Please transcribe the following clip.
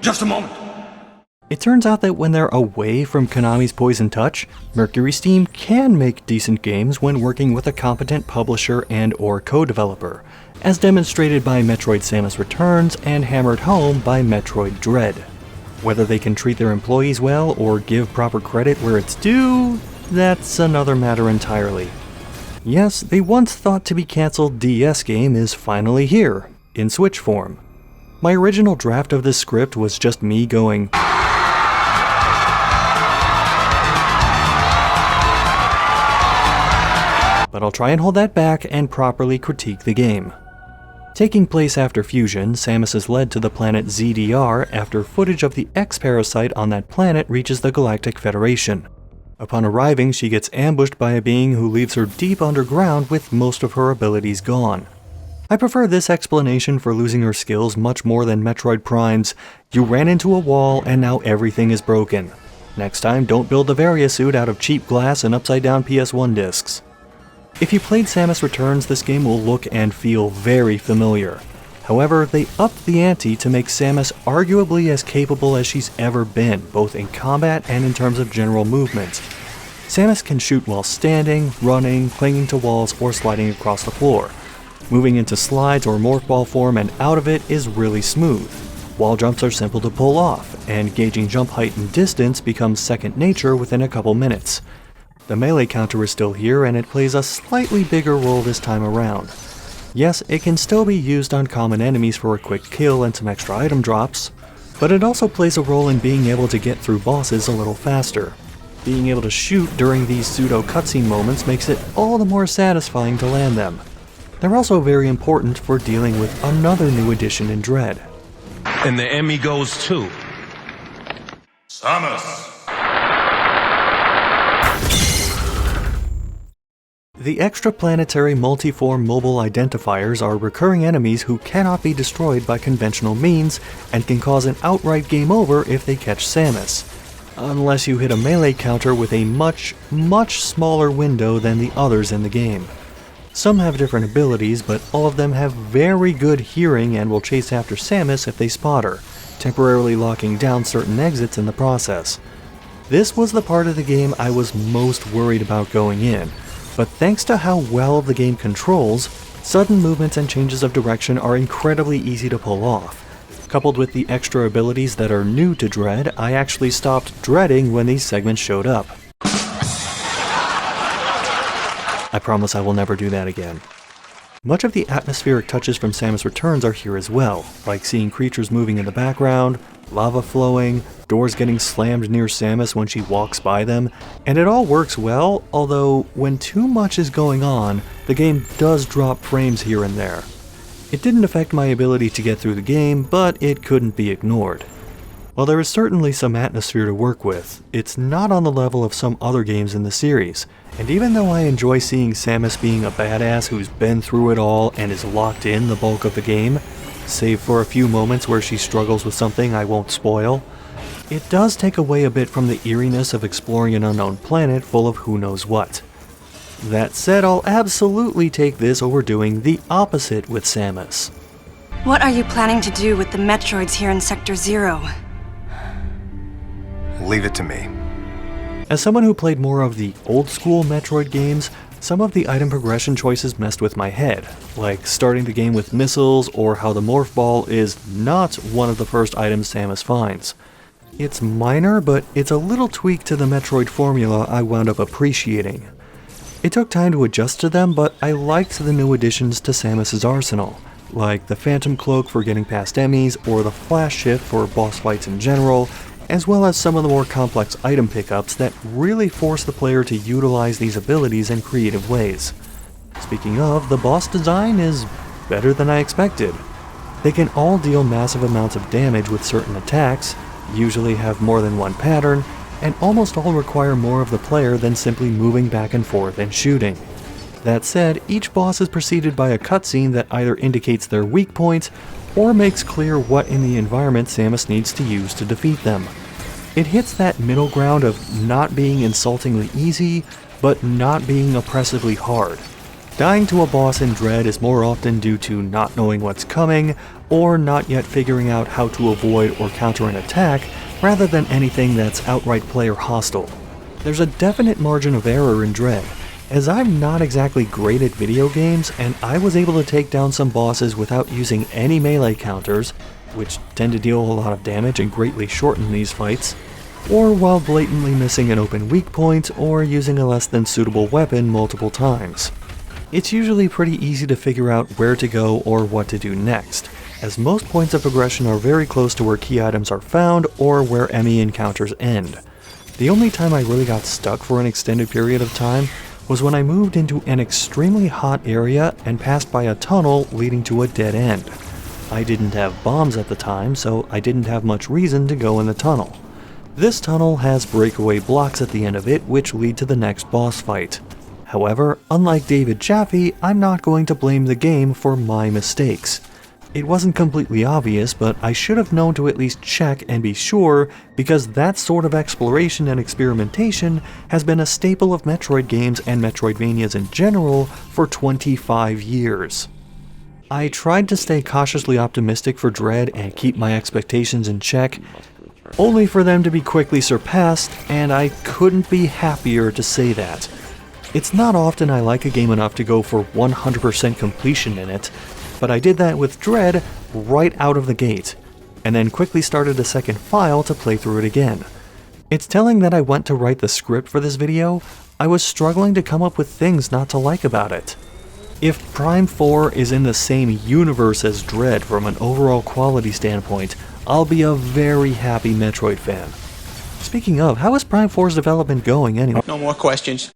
Just a moment. It turns out that when they're away from Konami's Poison Touch, Mercury Steam can make decent games when working with a competent publisher and/or co-developer, as demonstrated by Metroid Samus Returns and hammered home by Metroid Dread. Whether they can treat their employees well or give proper credit where it's due, that's another matter entirely. Yes, the once thought to be cancelled DS game is finally here, in Switch form. My original draft of this script was just me going, but I'll try and hold that back and properly critique the game. Taking place after Fusion, Samus is led to the planet ZDR after footage of the X-Parasite on that planet reaches the Galactic Federation. Upon arriving, she gets ambushed by a being who leaves her deep underground with most of her abilities gone. I prefer this explanation for losing her skills much more than Metroid Prime's, "You ran into a wall and now everything is broken. Next time, don't build the Varia suit out of cheap glass and upside-down PS1 discs." If you played Samus Returns, this game will look and feel very familiar. However, they upped the ante to make Samus arguably as capable as she's ever been, both in combat and in terms of general movement. Samus can shoot while standing, running, clinging to walls, or sliding across the floor. Moving into slides or morph ball form and out of it is really smooth. Wall jumps are simple to pull off, and gauging jump height and distance becomes second nature within a couple minutes. The melee counter is still here, and it plays a slightly bigger role this time around. Yes, it can still be used on common enemies for a quick kill and some extra item drops, but it also plays a role in being able to get through bosses a little faster. Being able to shoot during these pseudo cutscene moments makes it all the more satisfying to land them. They're also very important for dealing with another new addition in Dread. And the Emmy goes to Samus. The extraplanetary multiform mobile identifiers are recurring enemies who cannot be destroyed by conventional means and can cause an outright game over if they catch Samus. Unless you hit a melee counter with a much smaller window than the others in the game. Some have different abilities, but all of them have very good hearing and will chase after Samus if they spot her, temporarily locking down certain exits in the process. This was the part of the game I was most worried about going in, but thanks to how well the game controls, sudden movements and changes of direction are incredibly easy to pull off. Coupled with the extra abilities that are new to Dread, I actually stopped dreading when these segments showed up. I promise I will never do that again. Much of the atmospheric touches from Samus Returns are here as well, like seeing creatures moving in the background, lava flowing, doors getting slammed near Samus when she walks by them, and it all works well, although when too much is going on, the game does drop frames here and there. It didn't affect my ability to get through the game, but it couldn't be ignored. While there is certainly some atmosphere to work with, it's not on the level of some other games in the series, and even though I enjoy seeing Samus being a badass who's been through it all and is locked in the bulk of the game, save for a few moments where she struggles with something I won't spoil, it does take away a bit from the eeriness of exploring an unknown planet full of who knows what. That said, I'll absolutely take this over doing the opposite with Samus. What are you planning to do with the Metroids here in Sector 0? Leave it to me. As someone who played more of the old-school Metroid games, some of the item progression choices messed with my head, like starting the game with missiles or how the morph ball is not one of the first items Samus finds. It's minor, but it's a little tweak to the Metroid formula I wound up appreciating. It took time to adjust to them, but I liked the new additions to Samus's arsenal, like the Phantom Cloak for getting past enemies or the Flash Shift for boss fights in general, as well as some of the more complex item pickups that really force the player to utilize these abilities in creative ways. Speaking of, the boss design is better than I expected. They can all deal massive amounts of damage with certain attacks, usually have more than one pattern, and almost all require more of the player than simply moving back and forth and shooting. That said, each boss is preceded by a cutscene that either indicates their weak points or makes clear what in the environment Samus needs to use to defeat them. It hits that middle ground of not being insultingly easy, but not being oppressively hard. Dying to a boss in Dread is more often due to not knowing what's coming, or not yet figuring out how to avoid or counter an attack, rather than anything that's outright player hostile. There's a definite margin of error in Dread, as I'm not exactly great at video games, and I was able to take down some bosses without using any melee counters, which tend to deal a lot of damage and greatly shorten these fights, or while blatantly missing an open weak point or using a less than suitable weapon multiple times. It's usually pretty easy to figure out where to go or what to do next, as most points of progression are very close to where key items are found or where enemy encounters end. The only time I really got stuck for an extended period of time was when I moved into an extremely hot area and passed by a tunnel leading to a dead end. I didn't have bombs at the time, so I didn't have much reason to go in the tunnel. This tunnel has breakaway blocks at the end of it which lead to the next boss fight. However, unlike David Jaffe, I'm not going to blame the game for my mistakes. It wasn't completely obvious, but I should have known to at least check and be sure, because that sort of exploration and experimentation has been a staple of Metroid games and Metroidvanias in general for 25 years. I tried to stay cautiously optimistic for Dread and keep my expectations in check, only for them to be quickly surpassed, and I couldn't be happier to say that. It's not often I like a game enough to go for 100% completion in it, but I did that with Dread right out of the gate, and then quickly started a second file to play through it again. It's telling that I went to write the script for this video, I was struggling to come up with things not to like about it. If Prime 4 is in the same universe as Dread from an overall quality standpoint, I'll be a very happy Metroid fan. Speaking of, how is Prime 4's development going anyway? No more questions.